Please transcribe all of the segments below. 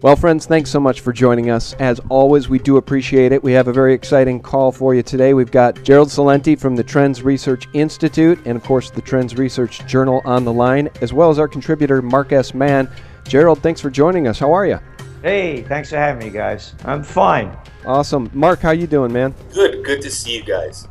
Well, friends, thanks so much for joining us. As always, we do appreciate it. We have a very exciting call for you today. We've got Gerald Celente from the Trends Research Institute and, of course, the Trends Research Journal on the line, as well as our contributor, Mark S. Mann. Gerald, thanks for joining us. How are you? Hey, thanks for having me, guys. I'm fine. Awesome. Mark, how you doing, man? Good to see you guys.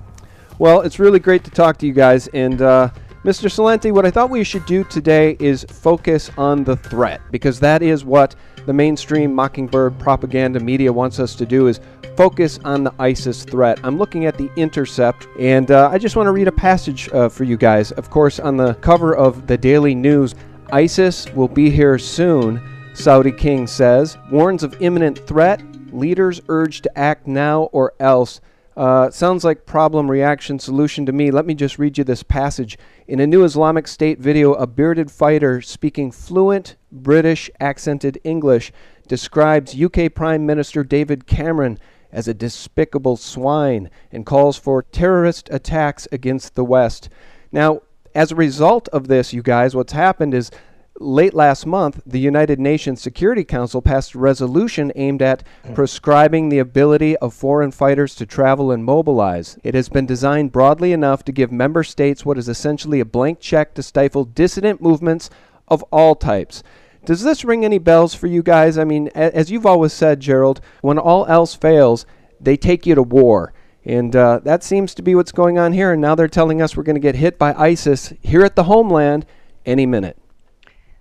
Well, it's really great to talk to you guys. And Mr. Celente, what I thought we should do today is focus on the threat, because that is what the mainstream Mockingbird propaganda media wants us to do, is focus on the ISIS threat. I'm looking at The Intercept, and I just want to read a passage for you guys. Of course, on the cover of the Daily News, ISIS will be here soon, Saudi king says, warns of imminent threat, leaders urged to act now or else. Sounds like problem, reaction, solution to me. Let me just read you this passage. In a new Islamic State video, a bearded fighter speaking fluent British accented English describes UK Prime Minister David Cameron as a despicable swine and calls for terrorist attacks against the West. Now, as a result of this, you guys, what's happened is late last month, the United Nations Security Council passed a resolution aimed at prescribing the ability of foreign fighters to travel and mobilize. It has been designed broadly enough to give member states what is essentially a blank check to stifle dissident movements of all types. Does this ring any bells for you guys? I mean, as you've always said, Gerald, when all else fails, they take you to war. And that seems to be what's going on here. And now they're telling us we're going to get hit by ISIS here at the homeland any minute.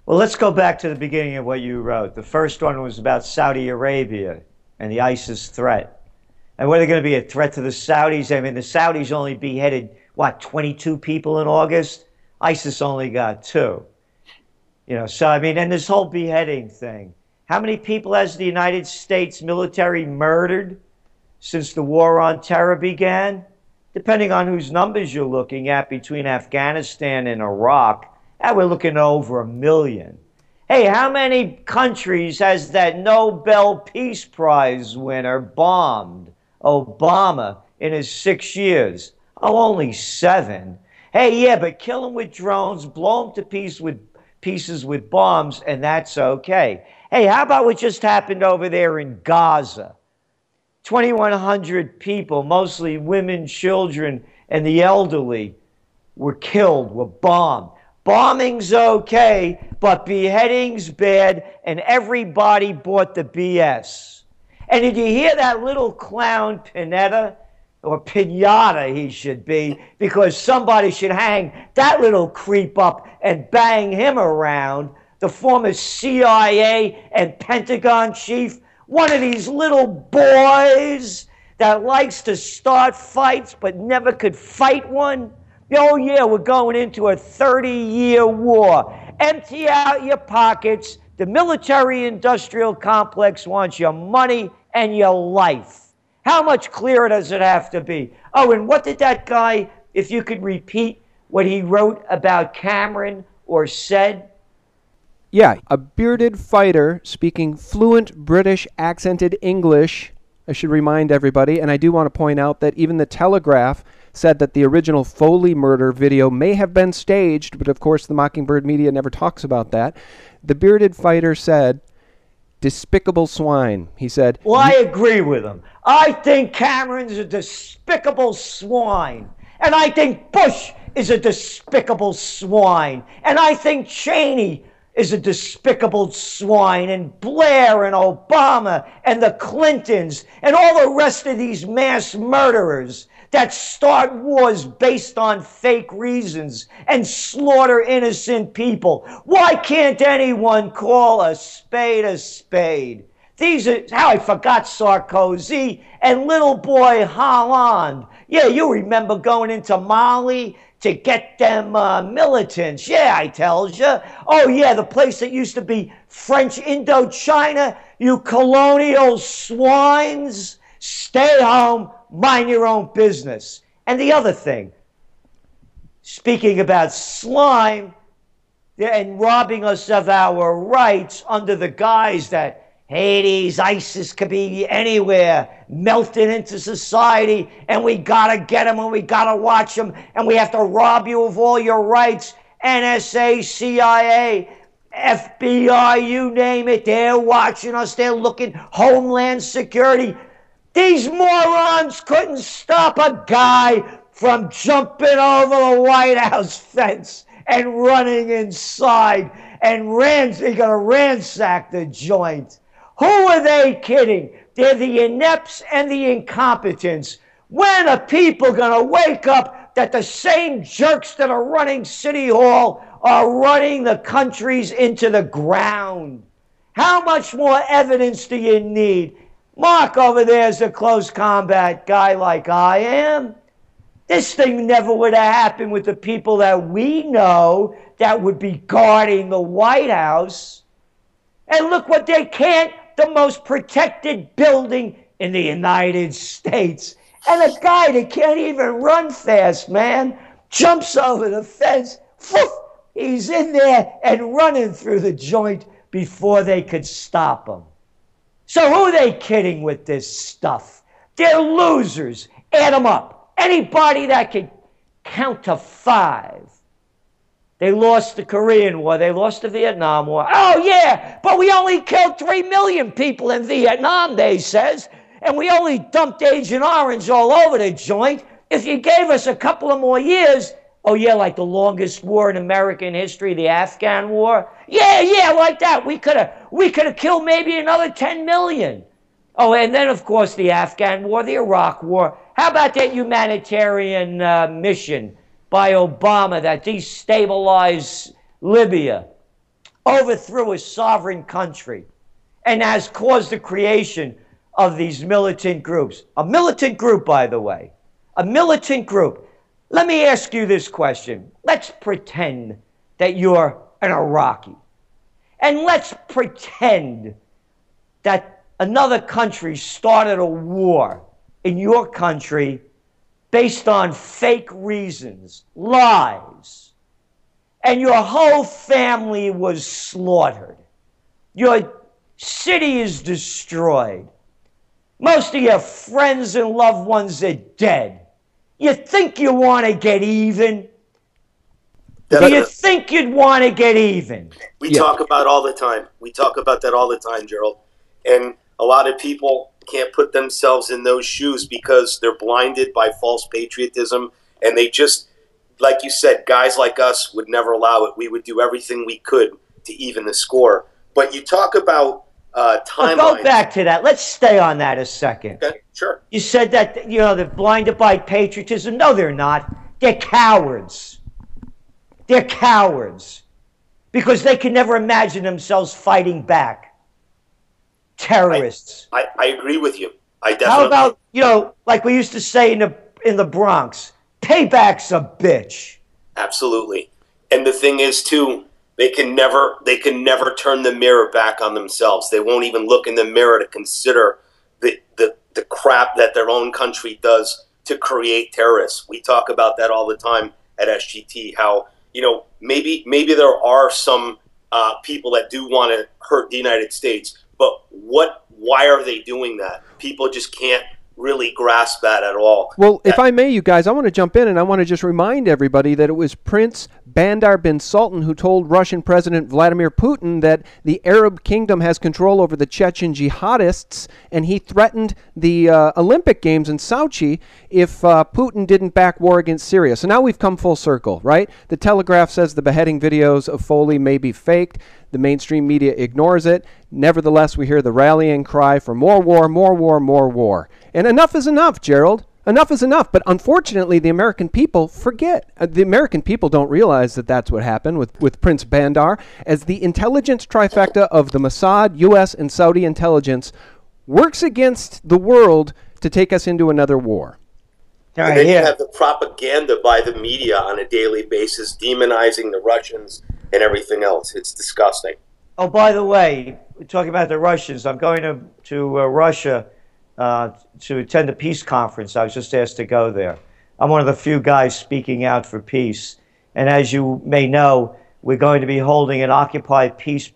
Well, let's go back to the beginning of what you wrote. The first one was about Saudi Arabia and the ISIS threat. And were they going to be a threat to the Saudis? I mean, the Saudis only beheaded, 22 people in August? ISIS only got 2. So, I mean, and this whole beheading thing. How many people has the United States military murdered since the war on terror began? Depending on whose numbers you're looking at, between Afghanistan and Iraq, we're looking at over 1 million. Hey, how many countries has that Nobel Peace Prize winner bombed Obama in his 6 years? Oh, only 7. Hey, yeah, but kill them with drones, blow them to pieces with bombs, and that's okay. Hey, how about what just happened over there in Gaza? 2,100 people, mostly women, children, and the elderly, were killed, were bombed. Bombing's okay, but beheading's bad, and everybody bought the BS. And did you hear that little clown Pinetta, or Pinata he should be, because somebody should hang that little creep up and bang him around, the former CIA and Pentagon chief, one of these little boys that likes to start fights but never could fight one? Oh, yeah, we're going into a 30-year war. Empty out your pockets. The military-industrial complex wants your money and your life. How much clearer does it have to be? Oh, and what did that guy, if you could repeat what he wrote about Cameron or said? Yeah, a bearded fighter speaking fluent British accented English. I should remind everybody, and I do want to point out that even the Telegraph said that the original Foley murder video may have been staged, but of course the Mockingbird media never talks about that. The bearded fighter said, despicable swine. He said, well, I agree with him. I think Cameron's a despicable swine. And I think Bush is a despicable swine. And I think Cheney is a despicable swine, and Blair and Obama and the Clintons and all the rest of these mass murderers that start wars based on fake reasons and slaughter innocent people. Why can't anyone call a spade a spade? These are how I forgot Sarkozy and little boy Hollande. Yeah, you remember going into Mali to get them militants. Yeah, I tells you. Oh, yeah, the place that used to be French Indochina. You colonial swines. Stay home, mind your own business. And the other thing, speaking about slime and robbing us of our rights under the guise that Hades, ISIS could be anywhere, melting into society, and we gotta get them and we gotta watch them, and we have to rob you of all your rights. NSA, CIA, FBI, you name it. They're watching us. They're looking. Homeland Security. These morons couldn't stop a guy from jumping over the White House fence and running inside and they're going to ransack the joint. Who are they kidding? They're the inepts and the incompetents. When are people going to wake up that the same jerks that are running City Hall are running the countries into the ground? How much more evidence do you need? Mark over there is a close combat guy like I am. This thing never would have happened with the people that we know that would be guarding the White House. And look what they can't, the most protected building in the United States. And a guy that can't even run fast, man, jumps over the fence. Whoosh, he's in there and running through the joint before they could stop him. So who are they kidding with this stuff? They're losers. Add them up. Anybody that can count to 5. They lost the Korean War. They lost the Vietnam War. Oh, yeah, but we only killed 3 million people in Vietnam, they says. And we only dumped Agent Orange all over the joint. If you gave us a couple of more years, oh, yeah, like the longest war in American history, the Afghan War. Yeah, like that. We could have killed maybe another 10 million. Oh, and then, of course, the Afghan War, the Iraq War. How about that humanitarian mission by Obama that destabilized Libya, overthrew a sovereign country, and has caused the creation of these militant groups? A militant group, by the way. A militant group. Let me ask you this question. Let's pretend that you're an Iraqi. And let's pretend that another country started a war in your country based on fake reasons, lies, and your whole family was slaughtered. Your city is destroyed. Most of your friends and loved ones are dead. You think you want to get even? Do you think you'd want to get even? We talk about all the time. We talk about that all the time, Gerald. And a lot of people can't put themselves in those shoes because they're blinded by false patriotism. And they just, like you said, guys like us would never allow it. We would do everything we could to even the score. But you talk about timelines. Well, go back to that. Let's stay on that a second. Okay, sure. You said that, they're blinded by patriotism. No, they're not. They're cowards. They're cowards because they can never imagine themselves fighting back. Terrorists. I agree with you. I definitely. How about, like we used to say in the Bronx, payback's a bitch. Absolutely. And the thing is, too, they can never turn the mirror back on themselves. They won't even look in the mirror to consider the crap that their own country does to create terrorists. We talk about that all the time at SGT, how, maybe there are some people that do want to hurt the United States, but why are they doing that? People just can't really grasp that at all. Well, if I may, you guys, I want to jump in and I want to just remind everybody that it was Prince Bandar bin Sultan who told Russian President Vladimir Putin that the Arab kingdom has control over the Chechen jihadists, and he threatened the Olympic Games in Sochi if Putin didn't back war against Syria. So now we've come full circle, right? The Telegraph says the beheading videos of Foley may be faked. The mainstream media ignores it. Nevertheless, we hear the rallying cry for more war, more war, more war. And enough is enough, Gerald. Enough is enough. But unfortunately, the American people forget. The American people don't realize that that's what happened with Prince Bandar, as the intelligence trifecta of the Mossad, U.S., and Saudi intelligence works against the world to take us into another war. And then you have the propaganda by the media on a daily basis, demonizing the Russians and everything else. It's disgusting. Oh, by the way, we're talking about the Russians. I'm going to Russia to attend a peace conference. I was just asked to go there. I'm one of the few guys speaking out for peace. And as you may know, we're going to be holding an Occupy Peace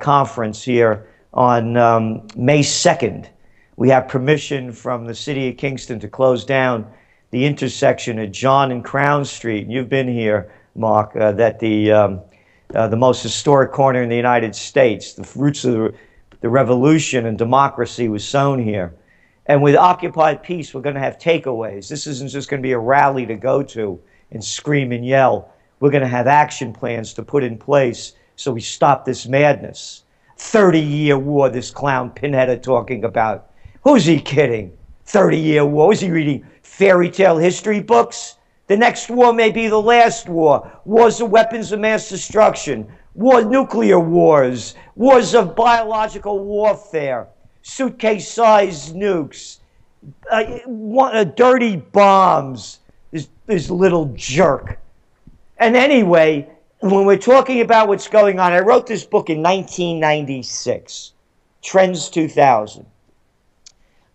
conference here on May 2nd. We have permission from the city of Kingston to close down the intersection at John and Crown Street. You've been here, Mark, that the the most historic corner in the United States. The roots of the revolution and democracy was sown here. And with occupied peace, we're going to have takeaways. This isn't just going to be a rally to go to and scream and yell. We're going to have action plans to put in place so we stop this madness. 30-year war, this clown Pinhead talking about. Who's he kidding? 30-year war. Was he reading fairy tale history books? The next war may be the last war. Wars of weapons of mass destruction. Nuclear wars. Wars of biological warfare. Suitcase-sized nukes. Dirty bombs. This little jerk. And anyway, when we're talking about what's going on, I wrote this book in 1996. Trends 2000.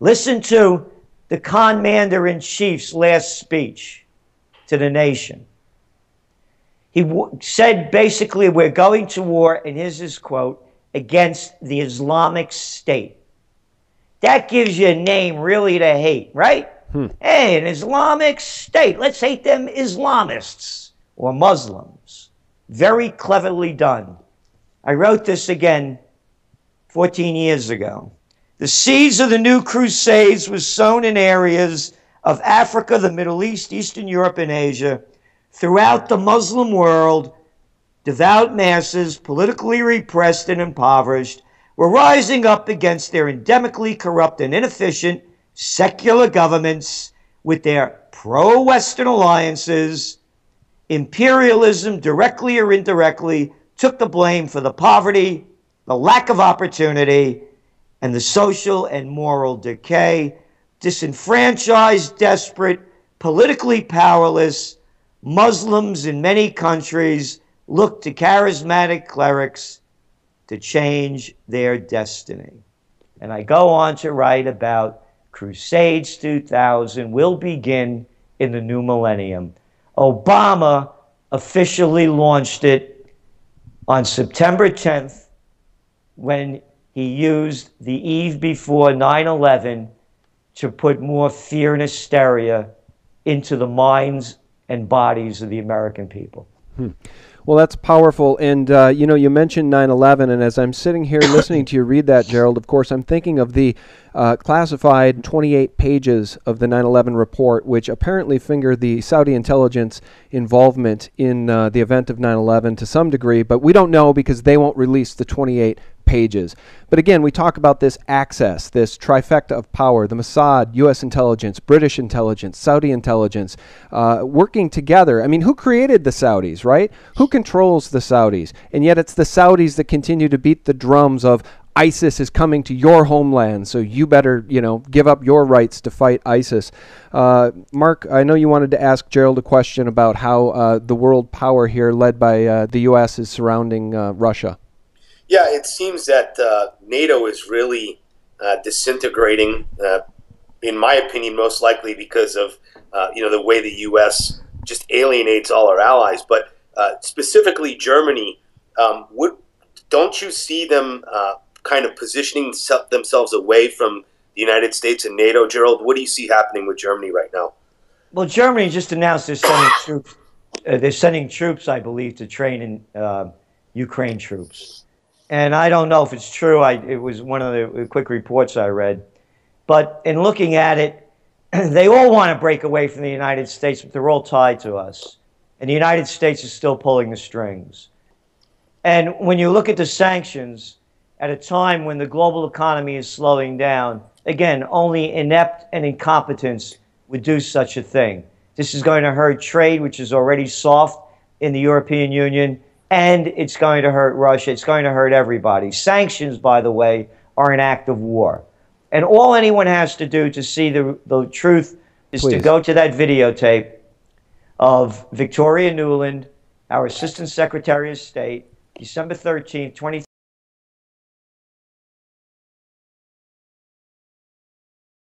Listen to the commander-in-chief's last speech to the nation. He said basically, we're going to war, and here's his quote, against the Islamic State. That gives you a name really to hate, right? Hey, an Islamic State. Let's hate them Islamists or Muslims. Very cleverly done. I wrote this again 14 years ago. The seeds of the new crusades was sown in areas of Africa, the Middle East, Eastern Europe, and Asia. Throughout the Muslim world, devout masses, politically repressed and impoverished, were rising up against their endemically corrupt and inefficient secular governments with their pro-Western alliances. Imperialism, directly or indirectly, took the blame for the poverty, the lack of opportunity, and the social and moral decay. Disenfranchised, desperate, politically powerless, Muslims in many countries look to charismatic clerics to change their destiny. And I go on to write about Crusades 2000 will begin in the new millennium. Obama officially launched it on September 10th when he used the eve before 9/11 to put more fear and hysteria into the minds and bodies of the American people. Well, that's powerful. And, you know, you mentioned 9/11, and as I'm sitting here listening to you read that, Gerald, of course, I'm thinking of the classified 28 pages of the 9/11 report, which apparently finger the Saudi intelligence involvement in the event of 9/11 to some degree, but we don't know because they won't release the 28 pages. But again, we talk about this access, this trifecta of power, the Mossad, U.S. intelligence, British intelligence, Saudi intelligence, working together. I mean, who created the Saudis, right? Who controls the Saudis? And yet it's the Saudis that continue to beat the drums of ISIS is coming to your homeland, so you better, you know, give up your rights to fight ISIS. Mark, I know you wanted to ask Gerald a question about how the world power here, led by the U.S., is surrounding Russia. Yeah, it seems that NATO is really disintegrating, in my opinion, most likely because of you know, the way the U.S. just alienates all our allies. But specifically Germany, don't you see them kind of positioning themselves away from the United States and NATO, Gerald? What do you see happening with Germany right now? Well, Germany just announced they're sending troops. They're sending troops, I believe, to train in Ukraine troops. And I don't know if it's true. It was one of the quick reports I read. But in looking at it, they all want to break away from the United States, but they're all tied to us. And the United States is still pulling the strings. And when you look at the sanctions, at a time when the global economy is slowing down, again, only inept and incompetence would do such a thing. This is going to hurt trade, which is already soft in the European Union, and it's going to hurt Russia. It's going to hurt everybody. Sanctions, by the way, are an act of war. And all anyone has to do to see the truth is to go to that videotape of Victoria Nuland, our Assistant Secretary of State, December 13th, 2013.